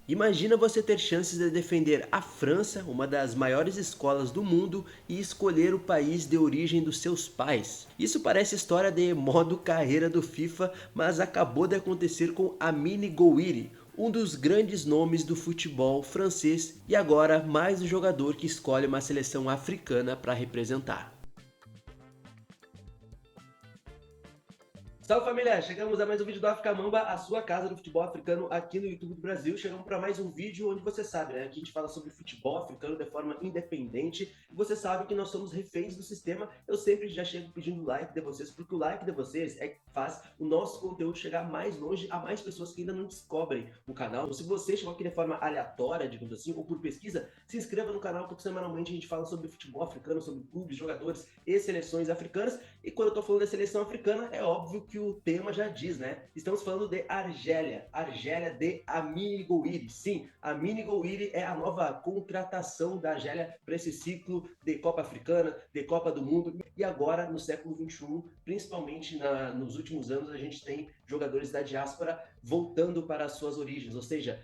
Imagina você ter chances de defender a França, uma das maiores escolas do mundo, e escolher o país de origem dos seus pais. Isso parece história de modo carreira do FIFA, mas acabou de acontecer com Amine Gouiri, um dos grandes nomes do futebol francês e agora mais um jogador que escolhe uma seleção africana para representar. Salve família, chegamos a mais um vídeo do África Mamba, a sua casa do futebol africano aqui no YouTube do Brasil. Chegamos para mais um vídeo onde você sabe, né? Aqui a gente fala sobre futebol africano de forma independente. E você sabe que nós somos reféns do sistema. Eu sempre já chego pedindo like de vocês, porque o like de vocês é que faz o nosso conteúdo chegar mais longe a mais pessoas que ainda não descobrem o canal. Então, se você chegou aqui de forma aleatória, digamos assim, ou por pesquisa, se inscreva no canal, porque semanalmente a gente fala sobre futebol africano, sobre clubes, jogadores e seleções africanas. E quando eu tô falando da seleção africana, é óbvio que o tema já diz, né? Estamos falando de Argélia, Argélia de Amine Gouiri. Sim, Amine Gouiri é a nova contratação da Argélia para esse ciclo de Copa Africana, de Copa do Mundo. E agora, no século XXI, principalmente nos últimos anos, a gente tem jogadores da diáspora voltando para as suas origens, ou seja,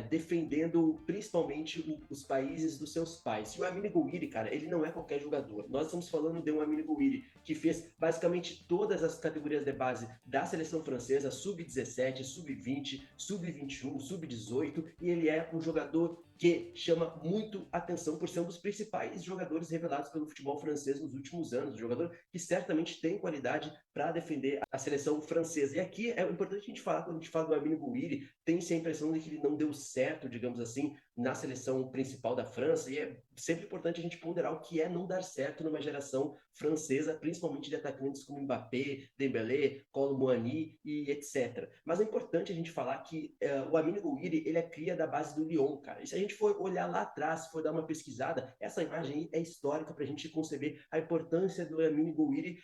defendendo principalmente os países dos seus pais. E o Amine Gouiri, cara, ele não é qualquer jogador. Nós estamos falando de um Amine Gouiri que fez basicamente todas as categorias de base da seleção francesa, sub-17, sub-20, sub-21, sub-18, e ele é um jogador que chama muito atenção por ser um dos principais jogadores revelados pelo futebol francês nos últimos anos, um jogador que certamente tem qualidade para defender a seleção francesa. E aqui é importante a gente falar, quando a gente fala do Amine Gouiri, tem-se a impressão de que ele não deu certo, digamos assim, na seleção principal da França, e é sempre importante a gente ponderar o que é não dar certo numa geração francesa, principalmente de atacantes como Mbappé, Dembélé, Kolo Muani e etc. Mas é importante a gente falar que o Amine Gouiri, ele é cria da base do Lyon, cara. E se a gente for olhar lá atrás, se for dar uma pesquisada, essa imagem é histórica para a gente conceber a importância do Amine Gouiri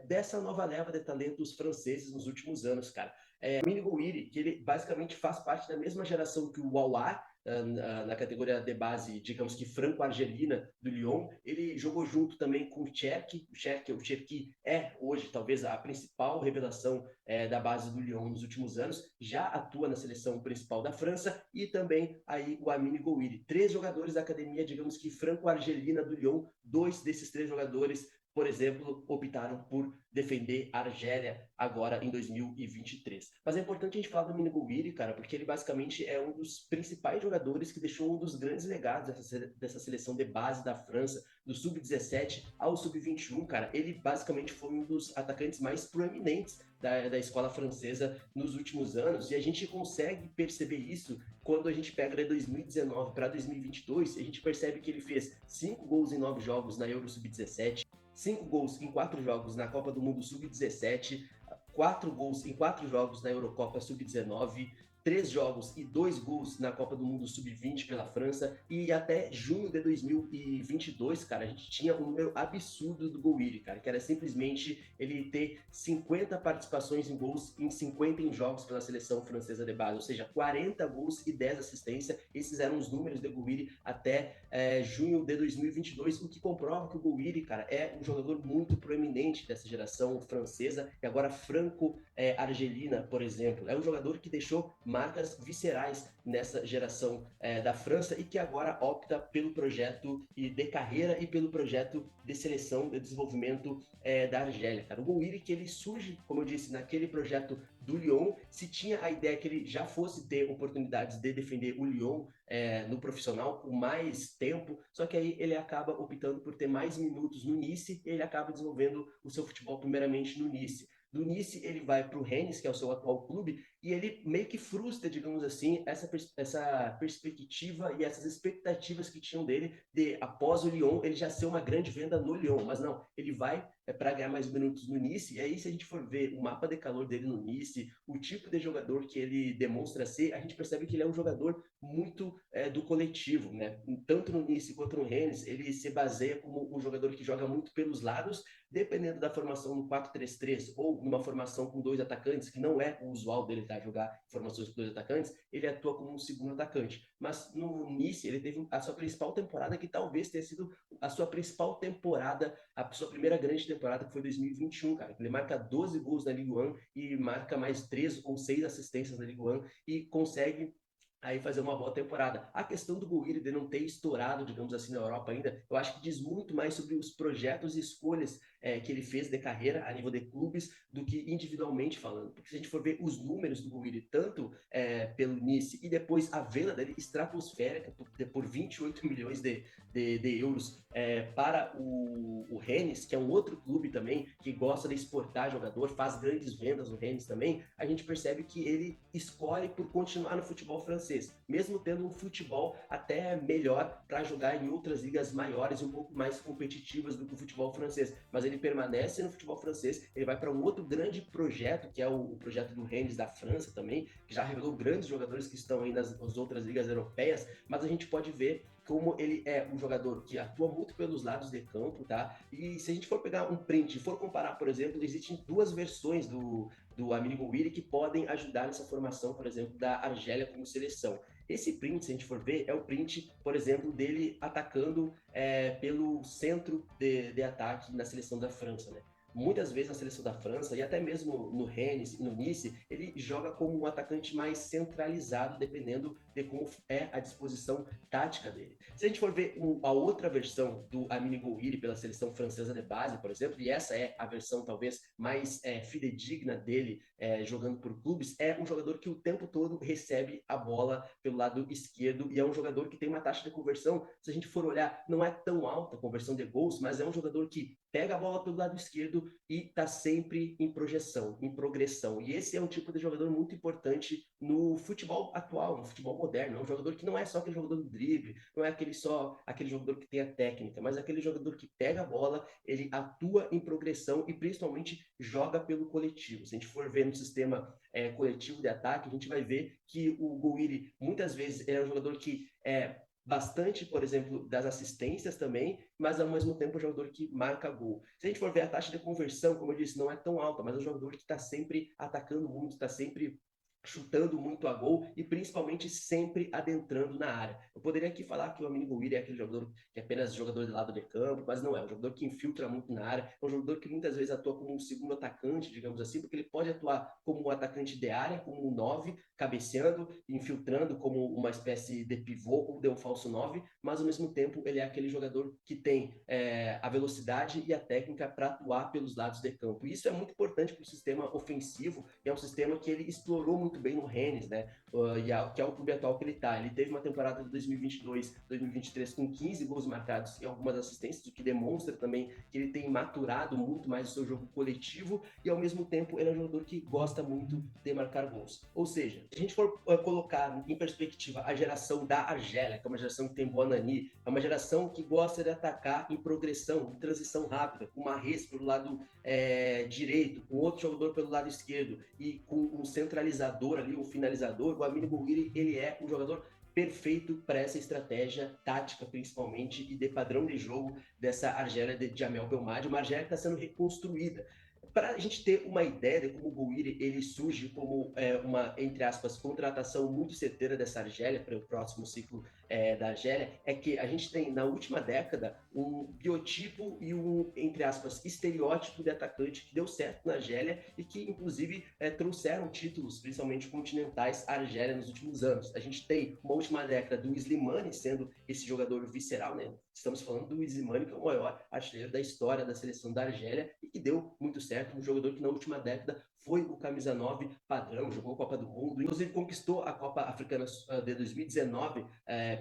dessa nova leva de talentos franceses nos últimos anos, cara. Amine Gouiri, que ele basicamente faz parte da mesma geração que o Wawar, na categoria de base, digamos que franco-argelina do Lyon. Ele jogou junto também com o Cherki. O Cherki é hoje talvez a principal revelação da base do Lyon nos últimos anos. Já atua na seleção principal da França e também aí o Amine Gouiri. 3 jogadores da academia, digamos que franco-argelina do Lyon. 2 desses 3 jogadores, por exemplo, optaram por defender a Argélia agora em 2023. Mas é importante a gente falar do Amine Gouiri, cara, porque ele basicamente é um dos principais jogadores que deixou um dos grandes legados dessa seleção de base da França, do sub-17 ao sub-21, cara. Ele basicamente foi um dos atacantes mais proeminentes da escola francesa nos últimos anos, e a gente consegue perceber isso quando a gente pega de 2019 para 2022, a gente percebe que ele fez 5 gols em 9 jogos na Euro Sub-17, 5 gols em 4 jogos na Copa do Mundo Sub-17, 4 gols em 4 jogos na Eurocopa Sub-19, 3 jogos e 2 gols na Copa do Mundo Sub-20 pela França, e até junho de 2022, cara, a gente tinha um número absurdo do Gouiri, cara, que era simplesmente ele ter 50 participações em gols em 50 em jogos pela seleção francesa de base, ou seja, 40 gols e 10 assistências. Esses eram os números do Gouiri até junho de 2022, o que comprova que o Gouiri, cara, é um jogador muito proeminente dessa geração francesa e agora franco-argelina, por exemplo. É um jogador que deixou marcas viscerais nessa geração da França e que agora opta pelo projeto de carreira e pelo projeto de seleção de desenvolvimento da Argélia, cara. O Gouiri, que ele surge, como eu disse, naquele projeto do Lyon, se tinha a ideia que ele já fosse ter oportunidades de defender o Lyon no profissional com mais tempo, só que aí ele acaba optando por ter mais minutos no Nice e ele acaba desenvolvendo o seu futebol primeiramente no Nice. Do Nice ele vai para o Rennes, que é o seu atual clube, e ele meio que frustra, digamos assim, essa perspectiva e essas expectativas que tinham dele de, após o Lyon, ele já ser uma grande venda no Lyon. Mas não, ele vai para ganhar mais minutos no Nice, e aí se a gente for ver o mapa de calor dele no Nice, o tipo de jogador que ele demonstra ser, a gente percebe que ele é um jogador muito do coletivo, né? Tanto no Nice quanto no Rennes, ele se baseia como um jogador que joga muito pelos lados, dependendo da formação no 4-3-3 ou numa formação com 2 atacantes, que não é o usual dele jogar formações com 2 atacantes, ele atua como um segundo atacante. Mas no Nice, ele teve a sua principal temporada, que talvez tenha sido a sua principal temporada, a sua primeira grande temporada, que foi 2021, cara. Ele marca 12 gols na Ligue 1 e marca mais 3 ou 6 assistências na Ligue 1 e consegue aí fazer uma boa temporada. A questão do Gouiri de não ter estourado, digamos assim, na Europa ainda, eu acho que diz muito mais sobre os projetos e escolhas que ele fez de carreira a nível de clubes do que individualmente falando. Porque se a gente for ver os números do Gouiri, tanto pelo Nice e depois a venda dele estratosférica por 28 milhões de euros para o Rennes, que é um outro clube também que gosta de exportar jogador, faz grandes vendas no Rennes também, a gente percebe que ele escolhe por continuar no futebol francês, mesmo tendo um futebol até melhor para jogar em outras ligas maiores e um pouco mais competitivas do que o futebol francês. Mas ele permanece no futebol francês, ele vai para um outro grande projeto, que é o projeto do Rennes da França também, que já revelou grandes jogadores que estão aí nas outras ligas europeias, mas a gente pode ver como ele é um jogador que atua muito pelos lados de campo, tá? E se a gente for pegar um print e for comparar, por exemplo, existem duas versões do Amine Gouiri que podem ajudar nessa formação, por exemplo, da Argélia como seleção. Esse print, se a gente for ver, é o print, por exemplo, dele atacando pelo centro de ataque na seleção da França, né? Muitas vezes na seleção da França, e até mesmo no Rennes e no Nice, ele joga como um atacante mais centralizado, dependendo de como é a disposição tática dele. Se a gente for ver a outra versão do Amine Gouiri pela seleção francesa de base, por exemplo, e essa é a versão talvez mais fidedigna dele jogando por clubes, é um jogador que o tempo todo recebe a bola pelo lado esquerdo e é um jogador que tem uma taxa de conversão, se a gente for olhar, não é tão alta a conversão de gols, mas é um jogador que pega a bola pelo lado esquerdo e está sempre em projeção, em progressão. E esse é um tipo de jogador muito importante no futebol atual, no futebol moderno. É um jogador que não é só aquele jogador do drible, não é aquele jogador que tem a técnica, mas aquele jogador que pega a bola, ele atua em progressão e principalmente joga pelo coletivo. Se a gente for ver no sistema coletivo de ataque, a gente vai ver que o Gouiri, muitas vezes, é um jogador que bastante, por exemplo, das assistências também, mas ao mesmo tempo é um jogador que marca gol. Se a gente for ver a taxa de conversão, como eu disse, não é tão alta, mas é um jogador que está sempre atacando muito, está sempre chutando muito a gol e principalmente sempre adentrando na área. Eu poderia aqui falar que o Amine Gouiri é aquele jogador que é apenas jogador de lado de campo, mas não é. É um jogador que infiltra muito na área, é um jogador que muitas vezes atua como um segundo atacante, digamos assim, porque ele pode atuar como um atacante de área, como um 9, cabeceando, infiltrando como uma espécie de pivô ou de um falso 9, mas ao mesmo tempo ele é aquele jogador que tem a velocidade e a técnica para atuar pelos lados de campo. E isso é muito importante para o sistema ofensivo, e é um sistema que ele explorou muito bem no Rennes, né? Que é o clube atual que ele está. Ele teve uma temporada de 2022, 2023 com 15 gols marcados e algumas assistências, o que demonstra também que ele tem maturado muito mais o seu jogo coletivo e ao mesmo tempo ele é um jogador que gosta muito de marcar gols. Ou seja, se a gente for colocar em perspectiva a geração da Argélia, que é uma geração que tem Bonani, é uma geração que gosta de atacar em progressão, em transição rápida, com Mahrez pelo lado direito, com outro jogador pelo lado esquerdo e com um centralizador ali, um finalizador, o Amine Gouiri, ele é um jogador perfeito para essa estratégia tática, principalmente, e de padrão de jogo dessa Argélia de Djamel Belmadi, uma Argélia que está sendo reconstruída. Para a gente ter uma ideia de como o Gouiri ele surge como uma, entre aspas, contratação muito certeira dessa Argélia para o próximo ciclo da Argélia, é que a gente tem, na última década, um biotipo e um, entre aspas, estereótipo de atacante que deu certo na Argélia e que, inclusive, trouxeram títulos, principalmente continentais, à Argélia nos últimos anos. A gente tem uma última década do Slimani sendo esse jogador visceral, né? Estamos falando do Slimani, que é o maior artilheiro da história da seleção da Argélia e que deu muito certo, um jogador que na última década foi o camisa 9 padrão, jogou a Copa do Mundo, inclusive conquistou a Copa Africana de 2019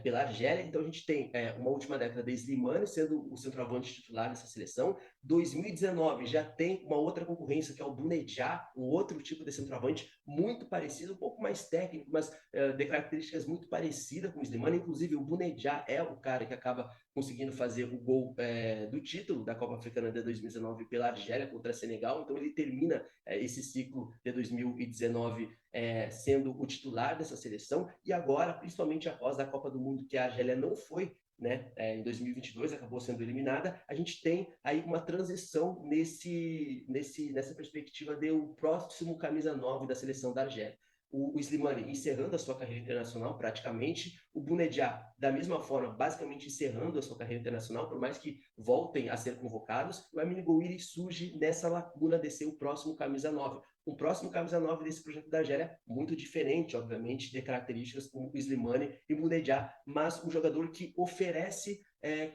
pela Argélia. Então a gente tem uma última década de Slimani sendo o centroavante titular dessa seleção. 2019 já tem uma outra concorrência que é o Bounedjah, um outro tipo de centroavante muito parecido, um pouco mais técnico, mas de características muito parecidas com o Slimani. Inclusive o Bounedjah é o cara que acaba conseguindo fazer o gol do título da Copa Africana de 2019 pela Argélia contra Senegal. Então ele termina esse ciclo de 2019 sendo o titular dessa seleção e agora, principalmente após a Copa do Mundo, que a Argélia não foi, né, em 2022 acabou sendo eliminada, a gente tem aí uma transição nessa perspectiva de o próximo camisa 9 da seleção da Argélia. O Slimani encerrando a sua carreira internacional praticamente, o Bounedjah da mesma forma, basicamente encerrando a sua carreira internacional, por mais que voltem a ser convocados, o Amine Gouiri surge nessa lacuna de ser o próximo camisa 9, O próximo camisa 9 desse projeto da Argélia, muito diferente, obviamente, de características como o Slimani e o Bounedjah, mas um jogador que oferece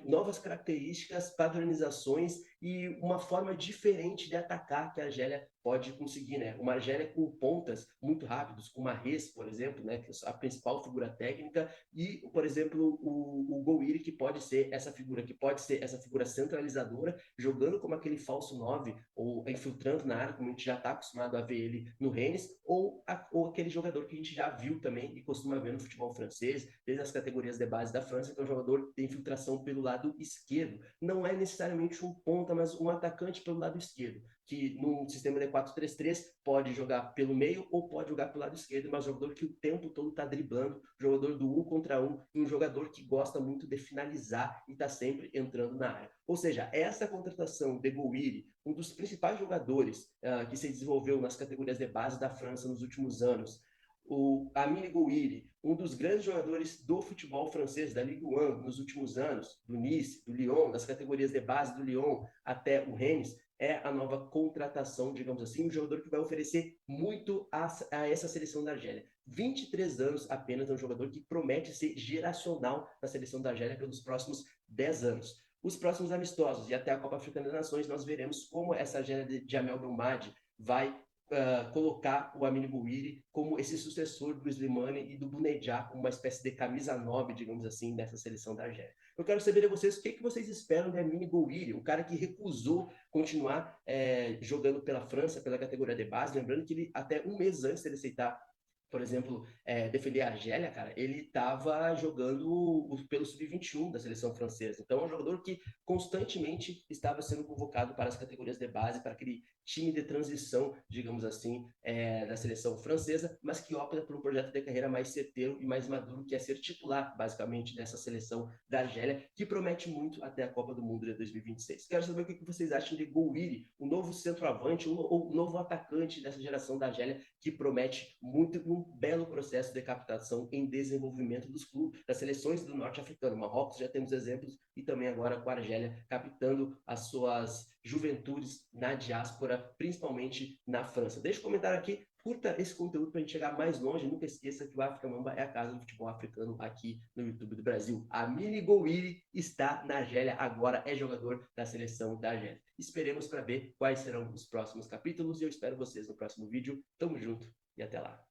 novas características, padronizações e uma forma diferente de atacar que a Argélia pode conseguir, né? Uma Argélia com pontas muito rápidos, como a Mahrez, por exemplo, né? Que é a principal figura técnica, e, por exemplo, o Gouiri, que pode ser essa figura, centralizadora, jogando como aquele falso 9 ou infiltrando na área, como a gente já está acostumado a ver ele no Rennes, ou aquele jogador que a gente já viu também e costuma ver no futebol francês, desde as categorias de base da França, que é um jogador de infiltração pelo lado esquerdo. Não é necessariamente um ponta, mas um atacante pelo lado esquerdo, que num sistema de 4-3-3 pode jogar pelo meio ou pode jogar pelo lado esquerdo, mas um jogador que o tempo todo está driblando, jogador do 1 contra 1, e um jogador que gosta muito de finalizar e está sempre entrando na área. Ou seja, essa contratação de Gouiri, um dos principais jogadores que se desenvolveu nas categorias de base da França nos últimos anos, o Amine Gouiri, um dos grandes jogadores do futebol francês, da Ligue 1 nos últimos anos, do Nice, do Lyon, das categorias de base do Lyon até o Rennes, é a nova contratação, digamos assim, um jogador que vai oferecer muito a essa seleção da Argélia. 23 anos apenas, é um jogador que promete ser geracional na seleção da Argélia pelos próximos 10 anos. Os próximos amistosos e até a Copa Africana das Nações, nós veremos como essa Argélia de Jamel Belmadi vai colocar o Amine Gouiri como esse sucessor do Slimani e do Bounedjah, como uma espécie de camisa 9, digamos assim, dessa seleção da Argélia. Eu quero saber de vocês o que vocês esperam de Amine Gouiri, o cara que recusou continuar jogando pela França, pela categoria de base, lembrando que ele, até um mês antes de ele aceitar, por exemplo, defender a Argélia, cara, ele estava jogando pelo Sub-21 da seleção francesa. Então, é um jogador que constantemente estava sendo convocado para as categorias de base, para aquele time de transição, digamos assim, da seleção francesa, mas que opta por um projeto de carreira mais certeiro e mais maduro, que é ser titular, basicamente, dessa seleção da Argélia, que promete muito até a Copa do Mundo de 2026. Quero saber o que vocês acham de Gouiri, o novo centroavante, o novo atacante dessa geração da Argélia, que promete muito um belo processo de captação em desenvolvimento dos clubes, das seleções do norte africano. Marrocos já temos exemplos, e também agora com a Argélia captando as suas juventudes na diáspora, principalmente na França. Deixa um comentário aqui, curta esse conteúdo para a gente chegar mais longe. Nunca esqueça que o África Mamba é a casa do futebol africano aqui no YouTube do Brasil. Amine Gouiri está na Argélia, agora é jogador da seleção da Argélia. Esperemos para ver quais serão os próximos capítulos e eu espero vocês no próximo vídeo. Tamo junto e até lá.